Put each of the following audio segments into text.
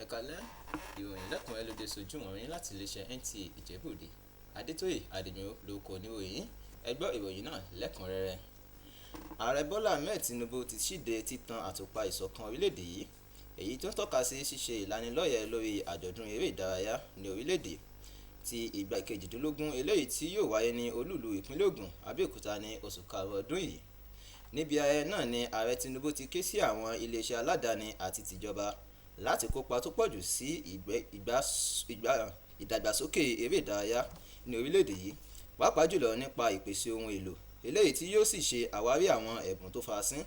Ẹ káalẹ́, ìròyìn lẹ́kùnrẹ́rẹ́ ló dé sójú wọ̀nyí láti iléeṣẹ́ NTA Ìjẹ̀bú-Òde. Adétóyè Adémíró lórúkọ oníròyìn. Ẹ gbọ́ ìròyìn náà lẹ́kùnrẹ́rẹ́. Ààrẹ Bọ́lá Ahmed Tinubu ti ṣíde títan àtùpà ìṣọ̀kan orílẹ̀-èdè yìí, èyí tó ń tọ́ka sí ṣíṣe ìlanilọ́yẹ̀ lórí àjọ̀dún eré ìdárayá ní orílẹ̀-èdè ti ìgbà kejìdínlógún eléyìí tí yóò wáyé ní olúùlú ìpínlẹ̀ Ògùn, Abẹ́òkúta ní oṣù karùn-ún ọdún yìí. Níbi ayẹyẹ náà ni Ààrẹ Tinubu ti ké sí àwọn iléeṣẹ́ aládàáni àti tìjọba láti kópa tó pọ̀jù sí ìdàgbàsókè eré ìdárayá ní orílẹ̀-èdè yìí, pàápàá jùlọ nípa ìpèsè ohun èlò eléyìí tí yóò sì ṣe àwárí àwọn ẹ̀bùn tó farasin,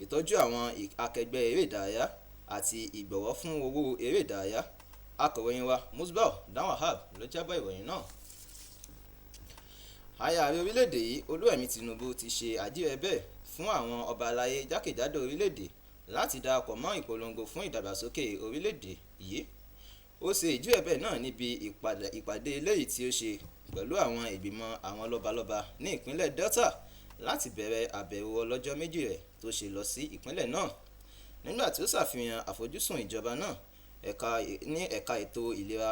ìtọ́jú àwọn akẹgbẹ́ eré ìdárayá àti ìgbọ̀wọ́ fún owó eré ìdárayá. Akọ̀ròyìn wa Musbau Danwahab ló jábọ̀ ìròyìn náà. Ààrẹ orílẹ̀-èdè yìí Olúrẹ̀mí Tinubu ti ṣe àjíṣẹ́ bẹ́ẹ̀ fún àwọn ọba aláyé jákèjádò orílẹ̀-èdè láti darapọ̀ mọ́ ìpolongo fún ìdàgbàsókè orílẹ̀-èdè yìí. Ó ṣe ìjíṣẹ́ bẹ́ẹ̀ náà níbi ìpàdé eléyìí tí ó ṣe pẹ̀lú àwọn ìgbìmọ̀ àwọn lọ́balọ́ba ní ìpínlẹ̀ Delta láti bẹ̀rẹ̀ àbẹ̀wò ọlọ́jọ́ méjì rẹ̀ tó ṣe lọ sí ìpínlẹ̀ náà. Nígbà tí ó ṣàfihàn àfojúsùn ìjọba náà ní ẹ̀ka ètò ìlera,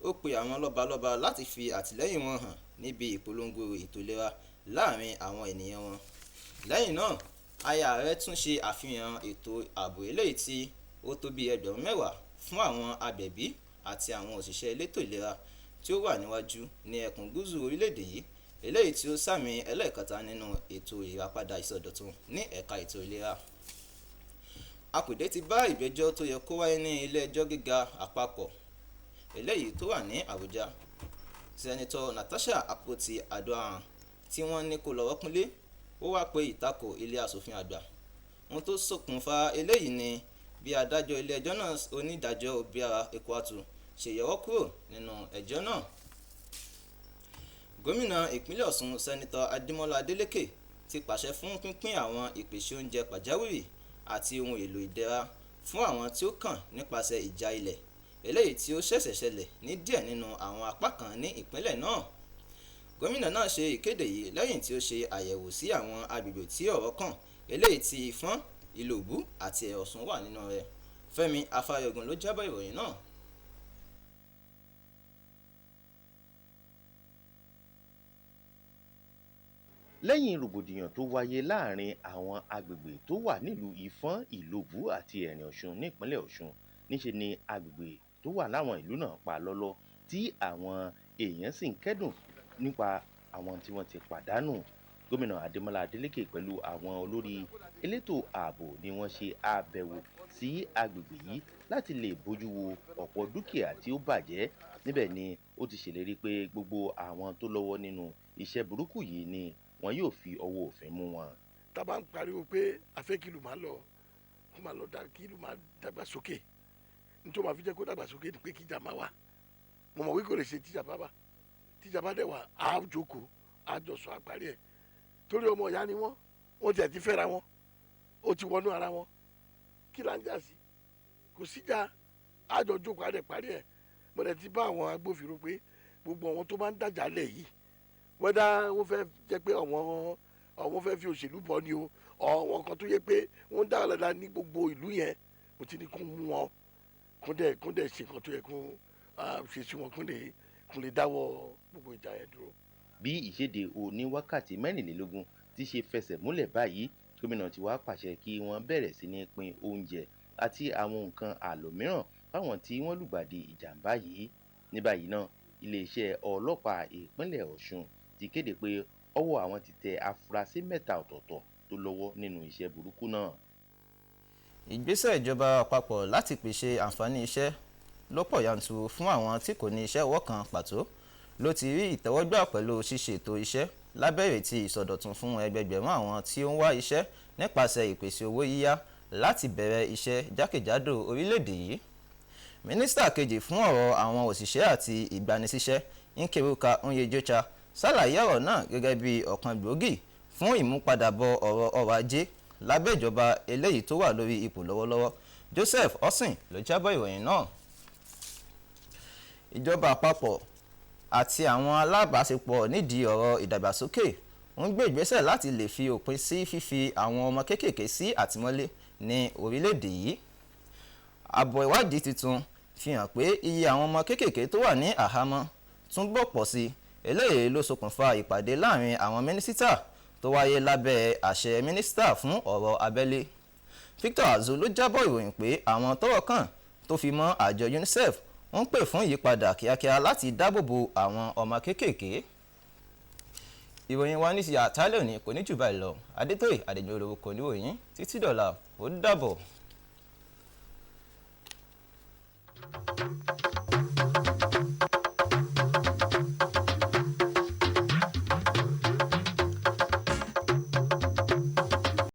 ó pe àwọn lọ́balọ́ba láti fi àtìlẹ́yìn wọn hàn níbi ìpolongo ètò ìlera láàrin àwọn ènìyàn wọn. Lẹ́yìn náà, ààrẹ tún ṣe àfihàn ètò ààbò eléyìí tí ó tó bí ẹgbẹ̀rún mẹ́wàá fún àwọn agbẹ̀bí àti àwọn òṣìṣẹ́ elétò ìlera tí ó wà níwájú ní ẹkùn gúúsù orílẹ̀-èdè yìí, eléyìí tí ó sàmì ẹlẹ́ẹ̀kẹta nínú ètò ìràpadà ìsọdọ̀tun ní ẹ̀ka ètò ìlera. Akùdé ti bá ìgbẹ́jọ́ tó yẹ kó wáyé ní ilé ẹjọ́ gíga àpapọ̀ eléyìí tó wà ní Àbújá. Sẹ́nitọ̀ Natasha Akpoti-Addo tí wọ́n ní kó lọ́wọ́ kúnlé, ó wá pe ìtakò ilé aṣòfin àgbà. Ohun tó ṣokùnfà eléyìí ni bí adájọ́ ilé ẹjọ́ náà onídàájọ́ Obiara Ekwatu ṣe yọwọ́ kúrò nínú ẹjọ́ náà. Gómìnà ìpínlẹ̀ Ọ̀ṣun Sẹ́nitọ̀ Adémọ́lá Adélékè ti pàṣẹ fún pínpín àwọn ìpèsè oúnjẹ pàjáwìrì àti ohun èlò ìdẹ̀ra fún àwọn tí ó kàn nípasẹ̀ ìjà ilẹ̀ eléyìí tí ó ṣẹ̀ṣẹ̀ ṣẹlẹ̀ ní díẹ̀ nínú àwọn apá kan ní ìpínlẹ̀ náà. Gómìnà náà ṣe ìkéde yìí lẹ́yìn tí ó ṣe àyẹ̀wò sí àwọn agbègbè tí ọ̀rọ̀ kàn eléyìí tí Ìfọ̀n, Ìlòbú àti Ọ̀ṣun wà nínú rẹ̀. Fẹ́mi Afárẹ́ogun ló jábọ̀ ìròyìn náà. Lẹ́yìn rògbòdìyàn tó wáyé láàrin àwọn agbègbè tó wà nílùú Ìfọ̀n, Ìlòbú àti Ẹ̀rìn Ọ̀ṣun nípínlẹ̀ Ọ̀ṣun, níṣe ni agbègbè tó wà láwọn ìlú náà pa lọ́lọ́ tí àwọn èèyàn sì ń kẹ́dùn nípa àwọn tí wọ́n ti pàdánù. Gómìnà Adémọ́lá Adélékè pẹ̀lú àwọn olórí elétò ààbò ni wọ́n ṣe àbẹ̀wò sí agbègbè yìí láti lè bójú wo ọ̀pọ̀ dúkìá tí ó bàjẹ́. Níbẹ̀ ni ó ti ṣèlérí pé gbogbo àwọn tó lọ́wọ́ nínú iṣẹ́ burúkú yìí ni wọn yóò fi ọwọ́ òfin mú wọn. Tá bá ń pariwo pé afẹ́ kí ìlú máa lọ kí ìlú máa dàgbàsókè, nítorí máa fi jẹ́ kó dàgbàsókè ni pé kíjà máa wà. Mo mọ̀ wí kò lè ṣe tíjà bá dẹ̀ wà á jókòó á jọ sọ àparí ẹ̀, torí ọmọ ìyá ni wọ́n tiẹ̀ ti fẹ́ra wọn, ó ti wọnú ara wọn, kí là ń jà sí? Kò síjà, á jọ jókòó á dẹ̀ parí ẹ̀. Mo dẹ̀ ti bá àwọn agbófinró pé gbogbo àwọn tó bá ń dàjà lẹ̀ yìí, wẹ́dá wọ́n fẹ́ jẹ́ pé àwọn fẹ́ fi òṣèlú bọ́ ni o, àwọn kan tó yẹ pé wọ́n dá ọ̀làdá ní gbogbo ìlú yẹn, mo ti ní kó mú wọn kó dẹ̀ ṣe nǹkan tó yẹ kó ṣe sí wọn kó lè dáwọ́ gbogbo ìjà yẹn dúró. Bí ìṣèdè òní wákàtí mẹ́rìnlélógún ti ṣe fẹsẹ̀ múlẹ̀ báyìí, gómìnà ti wá pàṣẹ kí wọ́n bẹ̀rẹ̀ sí ní pín oúnjẹ àti àwọn nǹkan àlò mìíràn fáwọn tí wọ́n lùgbàdì ìjàmbá yìí. Ní báyìí náà, iléeṣẹ́ ọlọ́pàá ìpínlẹ̀ Ọ̀ṣun ti kéde pé ọwọ́ àwọn ti tẹ afurasí 3 ọ̀tọ̀ọ̀tọ̀ tó lọ́wọ́ nínú iṣẹ́ burúkú náà. Ìgbésẹ̀ ìjọba àpapọ̀ láti pèsè àǹfààní iṣẹ́ lọ́pọ̀ yanturu fún àwọn tí kò ní iṣẹ́ ọwọ́ kan pàtó ló ti rí ìtẹ́wọ́gbà pẹ̀lú ṣíṣètò iṣẹ́ lábẹ́ ìrètí ìsọdọ̀tun fún ẹgbẹgbẹ̀rún àwọn tí ó ń wá iṣẹ́ nípasẹ̀ ìpèsè owó yíyá láti bẹ̀rẹ̀ iṣẹ́ jákèjádò orílẹ̀-èdè yìí. Mínísítà kejì fún ọ̀rọ̀ àwọn òṣìṣẹ́ àti ìgbanisíṣẹ́ Nkeruka Onyejocha ṣàlàyé ọ̀rọ̀ náà gẹ́gẹ́ bí ọ̀kan gbòógì fún ìmúpadàbọ̀ ọrọ̀ ajé lábẹ́ ìjọba eléyìí tó wà lórí ipò lọ́wọ́lọ́wọ́. Joseph Osin ló jábọ̀ ìròyìn náà. Ìjọba àpapọ̀ àti àwọn alábàáṣepọ̀ nídìí ọ̀rọ̀ ìdàgbàsókè ń gbé ìgbésẹ̀ láti lè fi òpin sí fífi àwọn ọmọ kéékèèké sí àtìmọ́lé ní orílẹ̀-èdè yìí. Àbọ̀ ìwádìí tuntun fi hàn pé iye àwọn ọmọ kéékèèké tó wà ní àhámọ́ túnbọ̀ pọ̀ sí i. Eléyìí ló ṣokùnfà ìpàdé láàrin àwọn mínísítà tó wáyé lábẹ́ àṣẹ mínísítà fún ọ̀rọ̀ abẹ́lé. Victor Azu ló jábọ̀ ìròyìn pé àwọn tọ́rọ̀ kàn tó fi mọ́ àjọ UNICEF ń pè fún ìyípadà kíákíá láti dáàbòbo àwọn ọmọ kéékèèké. Ìròyìn wa ní ti àtàlẹ́ òní kò ní jù báyìí lọ. Adétóyè Adéjọ́ olórúkọ oníròyìn títí dọ̀la ó dàbọ̀.